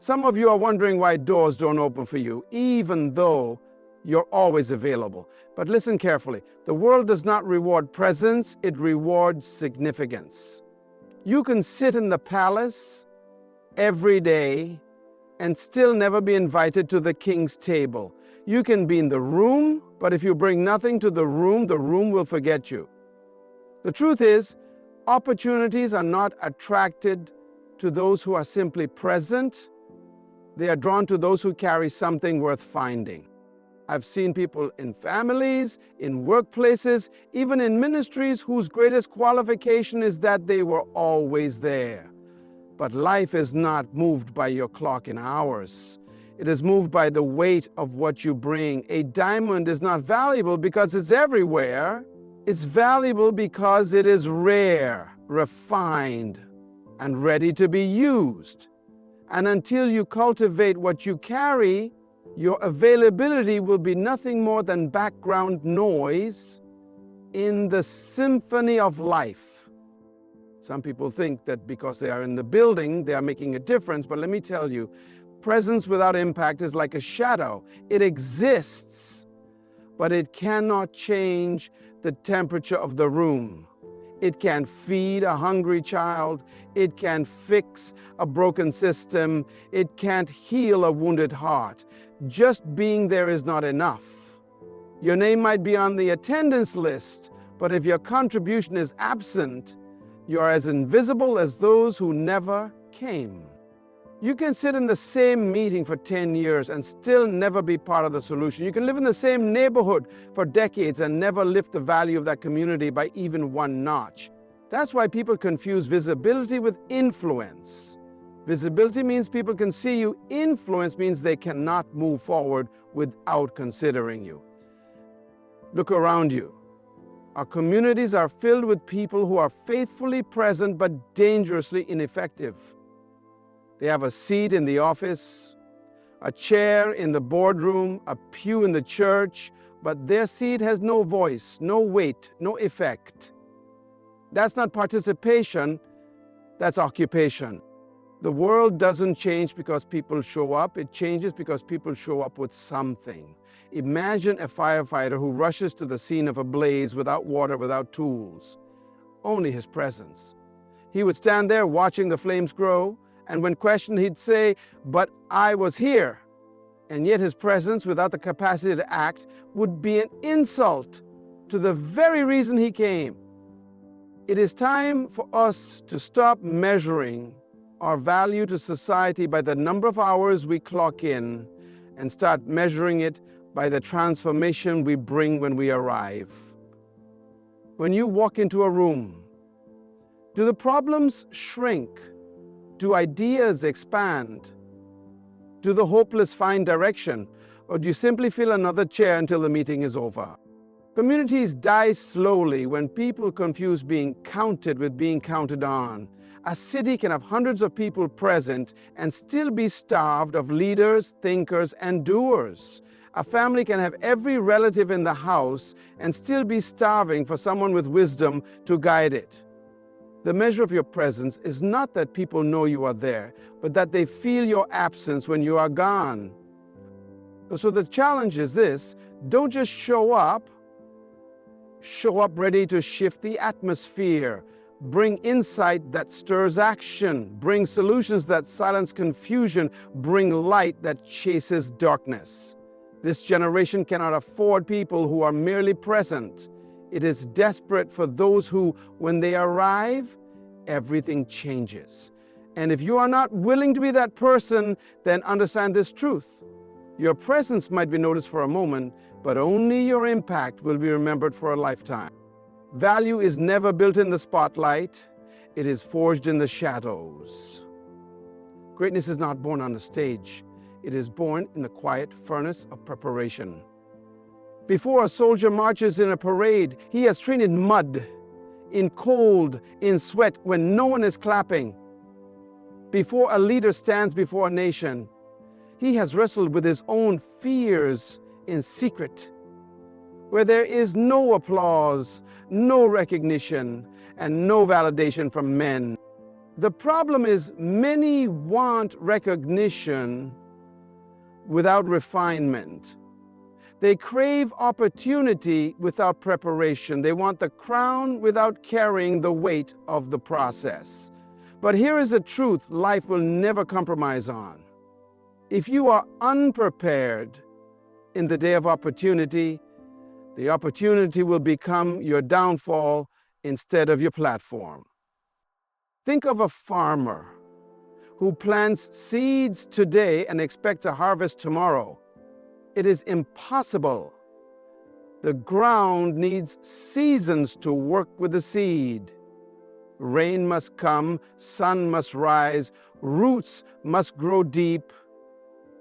Some of you are wondering why doors don't open for you, even though you're always available. But listen carefully. The world does not reward presence, it rewards significance. You can sit in the palace every day and still never be invited to the king's table. You can be in the room, but if you bring nothing to the room will forget you. The truth is, opportunities are not attracted to those who are simply present. They are drawn to those who carry something worth finding. I've seen people in families, in workplaces, even in ministries whose greatest qualification is that they were always there. But life is not moved by your clock in hours. It is moved by the weight of what you bring. A diamond is not valuable because it's everywhere. It's valuable because it is rare, refined, and ready to be used. And until you cultivate what you carry, your availability will be nothing more than background noise in the symphony of life. Some people think that because they are in the building, they are making a difference. But let me tell you, presence without impact is like a shadow. It exists, but it cannot change the temperature of the room. It can feed a hungry child. It can fix a broken system. It can't heal a wounded heart. Just being there is not enough. Your name might be on the attendance list, but if your contribution is absent, you are as invisible as those who never came. You can sit in the same meeting for 10 years and still never be part of the solution. You can live in the same neighborhood for decades and never lift the value of that community by even one notch. That's why people confuse visibility with influence. Visibility means people can see you. Influence means they cannot move forward without considering you. Look around you. Our communities are filled with people who are faithfully present but dangerously ineffective. They have a seat in the office, a chair in the boardroom, a pew in the church, but their seat has no voice, no weight, no effect. That's not participation, that's occupation. The world doesn't change because people show up. It changes because people show up with something. Imagine a firefighter who rushes to the scene of a blaze without water, without tools. Only his presence. He would stand there watching the flames grow, and when questioned, he'd say, "But I was here." And yet his presence, without the capacity to act, would be an insult to the very reason he came. It is time for us to stop measuring our value to society by the number of hours we clock in and start measuring it by the transformation we bring when we arrive. When you walk into a room, do the problems shrink? Do ideas expand? Do the hopeless find direction? Or do you simply fill another chair until the meeting is over? Communities die slowly when people confuse being counted with being counted on. A city can have hundreds of people present and still be starved of leaders, thinkers, and doers. A family can have every relative in the house and still be starving for someone with wisdom to guide it. The measure of your presence is not that people know you are there, but that they feel your absence when you are gone. So the challenge is this: don't just show up ready to shift the atmosphere. Bring insight that stirs action. Bring solutions that silence confusion. Bring light that chases darkness. This generation cannot afford people who are merely present. It is desperate for those who, when they arrive, everything changes. And if you are not willing to be that person, then understand this truth. Your presence might be noticed for a moment, but only your impact will be remembered for a lifetime. Value is never built in the spotlight. It is forged in the shadows. Greatness is not born on the stage. It is born in the quiet furnace of preparation. Before a soldier marches in a parade, he has trained in mud, in cold, in sweat, when no one is clapping. Before a leader stands before a nation, he has wrestled with his own fears in secret, where there is no applause, no recognition, and no validation from men. The problem is many want recognition without refinement. They crave opportunity without preparation. They want the crown without carrying the weight of the process. But here is a truth life will never compromise on. If you are unprepared in the day of opportunity, the opportunity will become your downfall instead of your platform. Think of a farmer who plants seeds today and expects a harvest tomorrow. It is impossible. The ground needs seasons to work with the seed. Rain must come, sun must rise, roots must grow deep.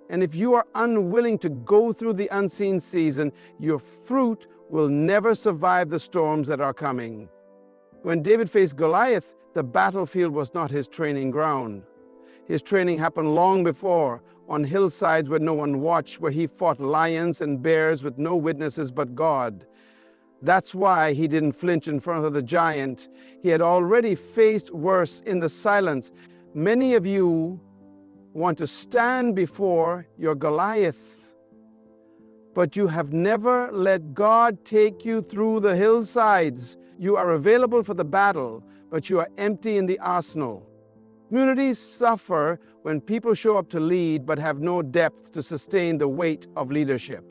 And if you are unwilling to go through the unseen season, your fruit will never survive the storms that are coming. When David faced Goliath, the battlefield was not his training ground. His training happened long before, on hillsides where no one watched, where he fought lions and bears with no witnesses but God. That's why he didn't flinch in front of the giant. He had already faced worse in the silence. Many of you want to stand before your Goliath, but you have never let God take you through the hillsides. You are available for the battle, but you are empty in the arsenal. Communities suffer when people show up to lead but have no depth to sustain the weight of leadership.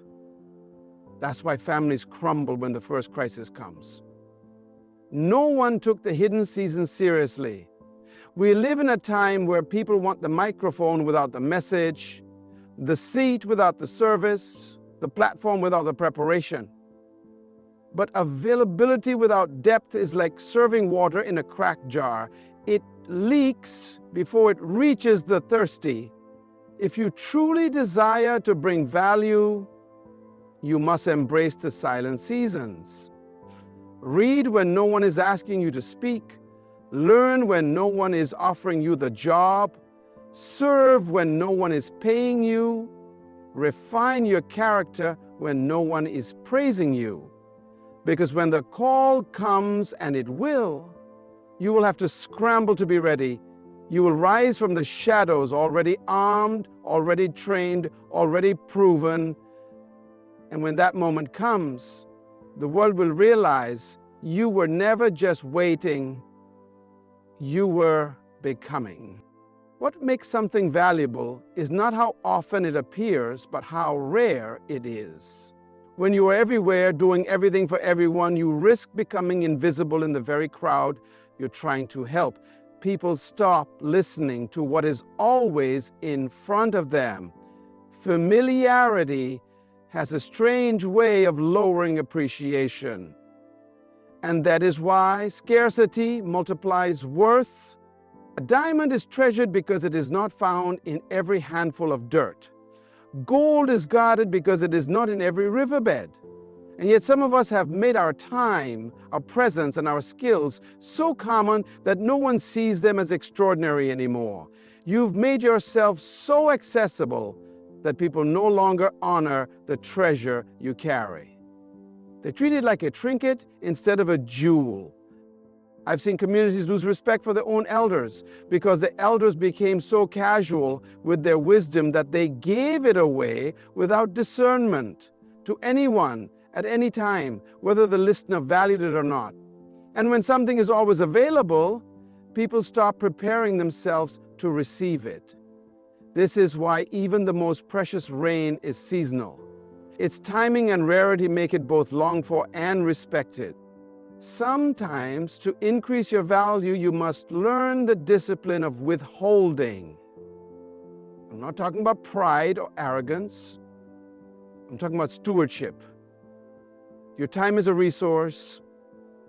That's why families crumble when the first crisis comes. No one took the hidden season seriously. We live in a time where people want the microphone without the message, the seat without the service, the platform without the preparation. But availability without depth is like serving water in a cracked jar. It leaks before it reaches the thirsty. If you truly desire to bring value, you must embrace the silent seasons. Read when no one is asking you to speak. Learn when no one is offering you the job. Serve when no one is paying you. Refine your character when no one is praising you. Because when the call comes, and it will, you will have to scramble to be ready. You will rise from the shadows already armed, already trained, already proven. And when that moment comes, the world will realize you were never just waiting, you were becoming. What makes something valuable is not how often it appears, but how rare it is. When you are everywhere doing everything for everyone, you risk becoming invisible in the very crowd you're trying to help. People stop listening to what is always in front of them. Familiarity has a strange way of lowering appreciation. And that is why scarcity multiplies worth. A diamond is treasured because it is not found in every handful of dirt. Gold is guarded because it is not in every riverbed. And yet some of us have made our time, our presence, and our skills so common that no one sees them as extraordinary anymore. You've made yourself so accessible that people no longer honor the treasure you carry. They treat it like a trinket instead of a jewel. I've seen communities lose respect for their own elders because the elders became so casual with their wisdom that they gave it away without discernment to anyone at any time, whether the listener valued it or not. And when something is always available, people stop preparing themselves to receive it. This is why even the most precious rain is seasonal. Its timing and rarity make it both longed for and respected. Sometimes, to increase your value, you must learn the discipline of withholding. I'm not talking about pride or arrogance. I'm talking about stewardship. Your time is a resource.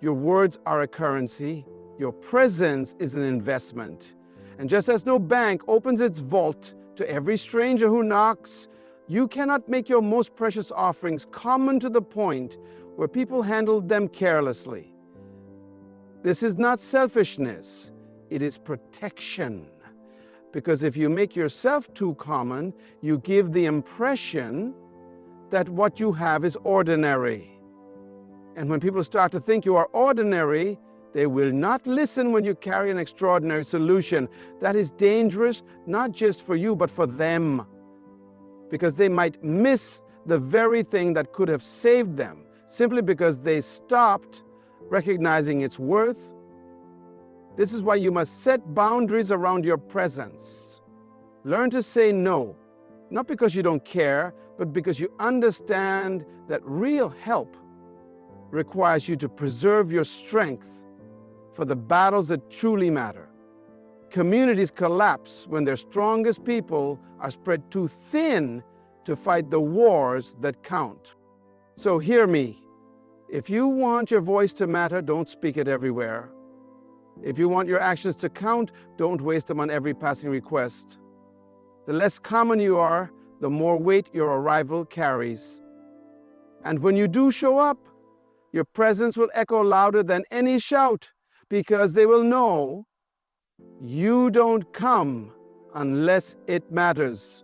Your words are a currency. Your presence is an investment. And just as no bank opens its vault to every stranger who knocks, you cannot make your most precious offerings common to the point where people handle them carelessly. This is not selfishness, it is protection. Because if you make yourself too common, you give the impression that what you have is ordinary. And when people start to think you are ordinary, They will not listen when you carry an extraordinary solution that is dangerous, not just for you, but for them, because they might miss the very thing that could have saved them simply because they stopped recognizing its worth. This is why you must set boundaries around your presence. Learn to say no, not because you don't care, but because you understand that real help requires you to preserve your strength for the battles that truly matter. Communities collapse when their strongest people are spread too thin to fight the wars that count. So hear me. If you want your voice to matter, don't speak it everywhere. If you want your actions to count, don't waste them on every passing request. The less common you are, the more weight your arrival carries. And when you do show up, your presence will echo louder than any shout, because they will know you don't come unless it matters.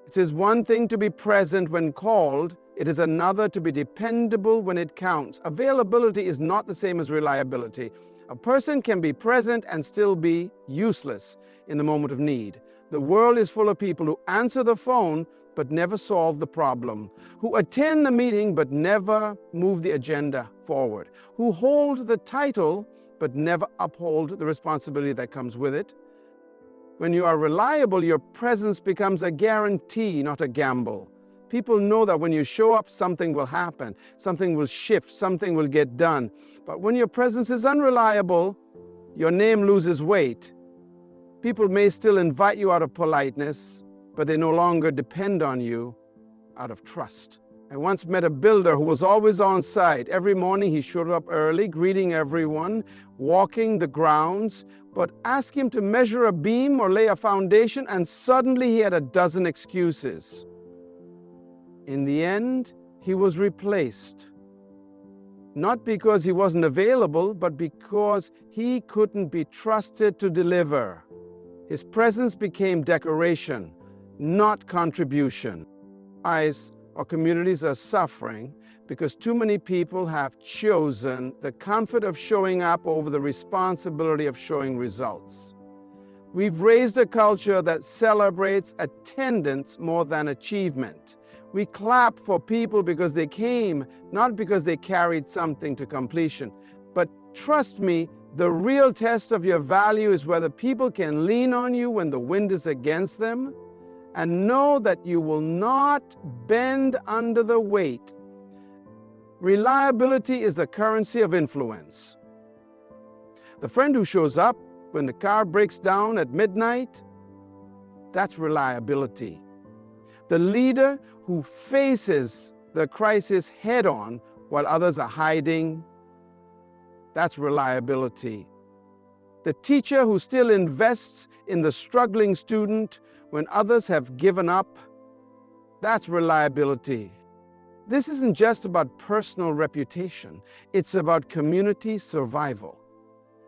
It is one thing to be present when called. It is another to be dependable when it counts. Availability is not the same as reliability. A person can be present and still be useless in the moment of need. The world is full of people who answer the phone but never solve the problem, who attend the meeting but never move the agenda forward, who hold the title but never uphold the responsibility that comes with it. When you are reliable, your presence becomes a guarantee, not a gamble. People know that when you show up, something will happen, something will shift, something will get done. But when your presence is unreliable, your name loses weight. People may still invite you out of politeness, but they no longer depend on you out of trust. I once met a builder who was always on site. Every morning he showed up early, greeting everyone, walking the grounds, but ask him to measure a beam or lay a foundation, and suddenly he had a dozen excuses. In the end, he was replaced. Not because he wasn't available, but because he couldn't be trusted to deliver. His presence became decoration, not contribution. Our communities are suffering because too many people have chosen the comfort of showing up over the responsibility of showing results. We've raised a culture that celebrates attendance more than achievement. We clap for people because they came, not because they carried something to completion. But trust me, the real test of your value is whether people can lean on you when the wind is against them, and know that you will not bend under the weight. Reliability is the currency of influence. The friend who shows up when the car breaks down at midnight, that's reliability. The leader who faces the crisis head-on while others are hiding, that's reliability. The teacher who still invests in the struggling student when others have given up, that's reliability. This isn't just about personal reputation, it's about community survival.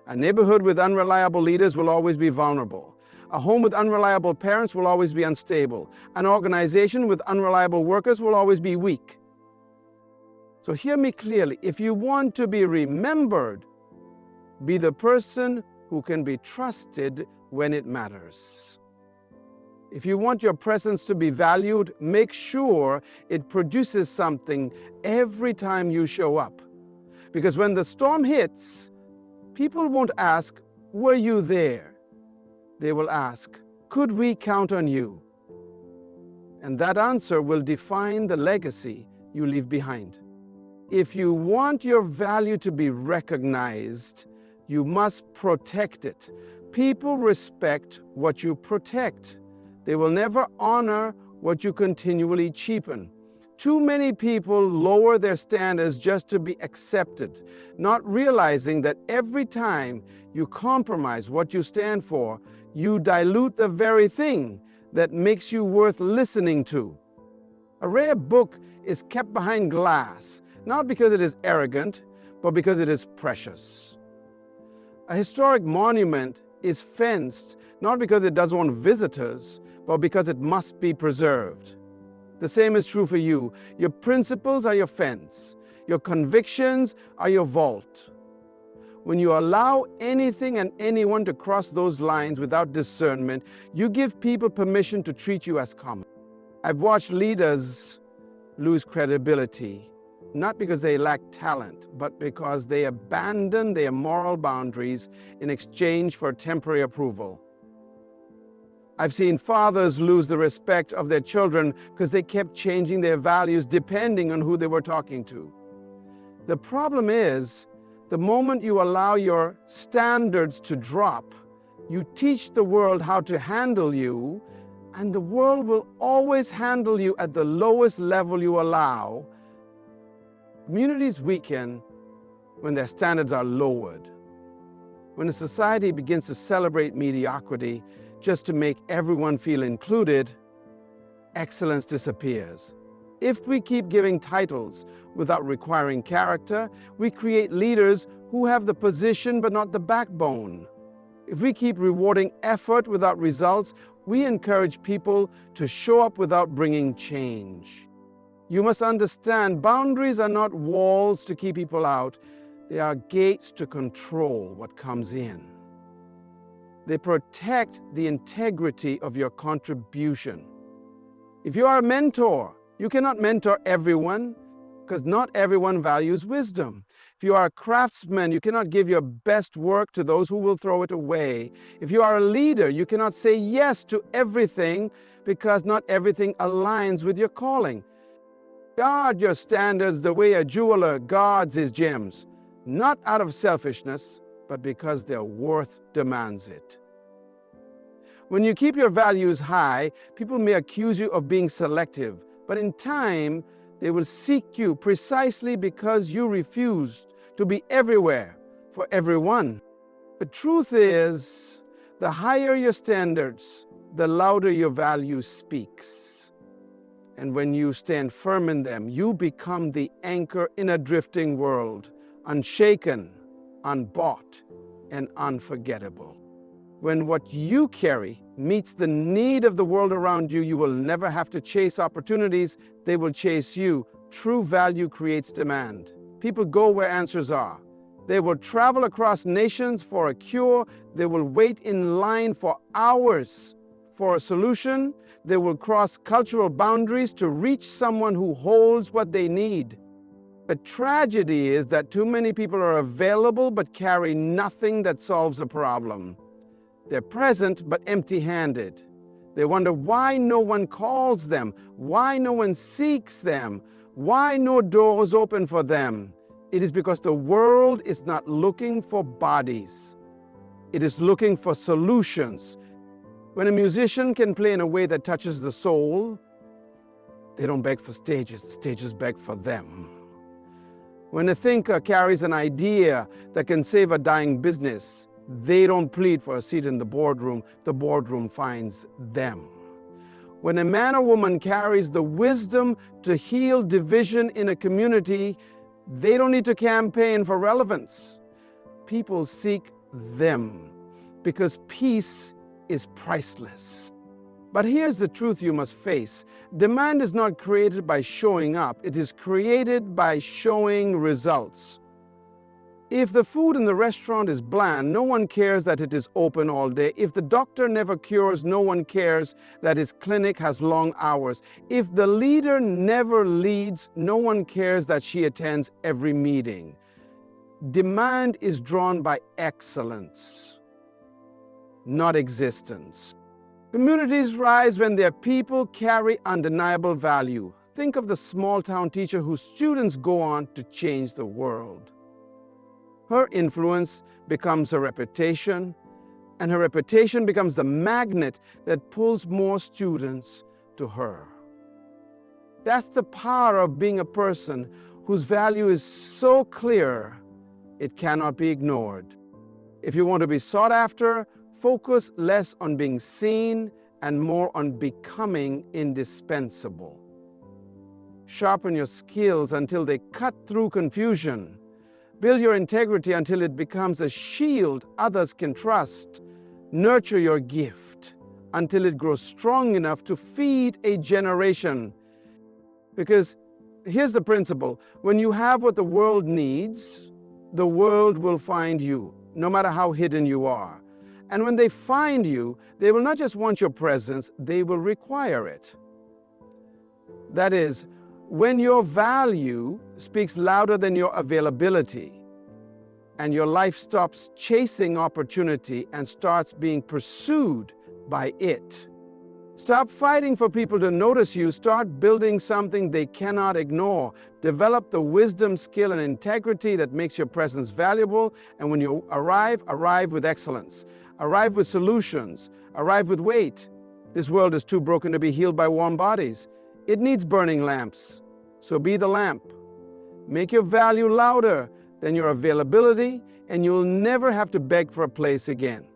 A neighborhood with unreliable leaders will always be vulnerable. A home with unreliable parents will always be unstable. An organization with unreliable workers will always be weak. So hear me clearly. If you want to be remembered, be the person who can be trusted when it matters. If you want your presence to be valued, make sure it produces something every time you show up. Because when the storm hits, people won't ask, "Were you there?" They will ask, "Could we count on you?" And that answer will define the legacy you leave behind. If you want your value to be recognized, you must protect it. People respect what you protect. They will never honor what you continually cheapen. Too many people lower their standards just to be accepted, not realizing that every time you compromise what you stand for, you dilute the very thing that makes you worth listening to. A rare book is kept behind glass, not because it is arrogant, but because it is precious. A historic monument is fenced, not because it doesn't want visitors, but because it must be preserved. The same is true for you. Your principles are your fence. Your convictions are your vault. When you allow anything and anyone to cross those lines without discernment, you give people permission to treat you as common. I've watched leaders lose credibility, not because they lack talent, but because they abandon their moral boundaries in exchange for temporary approval. I've seen fathers lose the respect of their children because they kept changing their values depending on who they were talking to. The problem is, the moment you allow your standards to drop, you teach the world how to handle you, and the world will always handle you at the lowest level you allow. Communities weaken when their standards are lowered. When a society begins to celebrate mediocrity just to make everyone feel included, excellence disappears. If we keep giving titles without requiring character, we create leaders who have the position but not the backbone. If we keep rewarding effort without results, we encourage people to show up without bringing change. You must understand, boundaries are not walls to keep people out. They are gates to control what comes in. They protect the integrity of your contribution. If you are a mentor, you cannot mentor everyone because not everyone values wisdom. If you are a craftsman, you cannot give your best work to those who will throw it away. If you are a leader, you cannot say yes to everything because not everything aligns with your calling. Guard your standards the way a jeweler guards his gems, not out of selfishness, but because their worth demands it. When you keep your values high, people may accuse you of being selective, but in time, they will seek you precisely because you refused to be everywhere for everyone. The truth is, the higher your standards, the louder your value speaks. And when you stand firm in them, you become the anchor in a drifting world, unshaken, unbought, and unforgettable. When what you carry meets the need of the world around you, you will never have to chase opportunities, they will chase you. True value creates demand. People go where answers are. They will travel across nations for a cure. They will wait in line for hours for a solution. They will cross cultural boundaries to reach someone who holds what they need. The tragedy is that too many people are available but carry nothing that solves a problem. They're present but empty-handed. They wonder why no one calls them, why no one seeks them, why no doors open for them. It is because the world is not looking for bodies. It is looking for solutions. When a musician can play in a way that touches the soul, they don't beg for stages, stages beg for them. When a thinker carries an idea that can save a dying business, they don't plead for a seat in the boardroom finds them. When a man or woman carries the wisdom to heal division in a community, they don't need to campaign for relevance. People seek them because peace is priceless. But here's the truth you must face. Demand is not created by showing up. It is created by showing results. If the food in the restaurant is bland, no one cares that it is open all day. If the doctor never cures, no one cares that his clinic has long hours. If the leader never leads, no one cares that she attends every meeting. Demand is drawn by excellence, not existence. Communities rise when their people carry undeniable value. Think of the small-town teacher whose students go on to change the world. Her influence becomes her reputation, and her reputation becomes the magnet that pulls more students to her. That's the power of being a person whose value is so clear, it cannot be ignored. If you want to be sought after, focus less on being seen and more on becoming indispensable. Sharpen your skills until they cut through confusion. Build your integrity until it becomes a shield others can trust. Nurture your gift until it grows strong enough to feed a generation. Because here's the principle: when you have what the world needs, the world will find you, no matter how hidden you are. And when they find you, they will not just want your presence, they will require it. That is, when your value speaks louder than your availability, and your life stops chasing opportunity and starts being pursued by it. Stop fighting for people to notice you. Start building something they cannot ignore. Develop the wisdom, skill, and integrity that makes your presence valuable. And when you arrive with excellence. Arrive with solutions. Arrive with weight. This world is too broken to be healed by warm bodies. It needs burning lamps. So be the lamp. Make your value louder than your availability, and you'll never have to beg for a place again.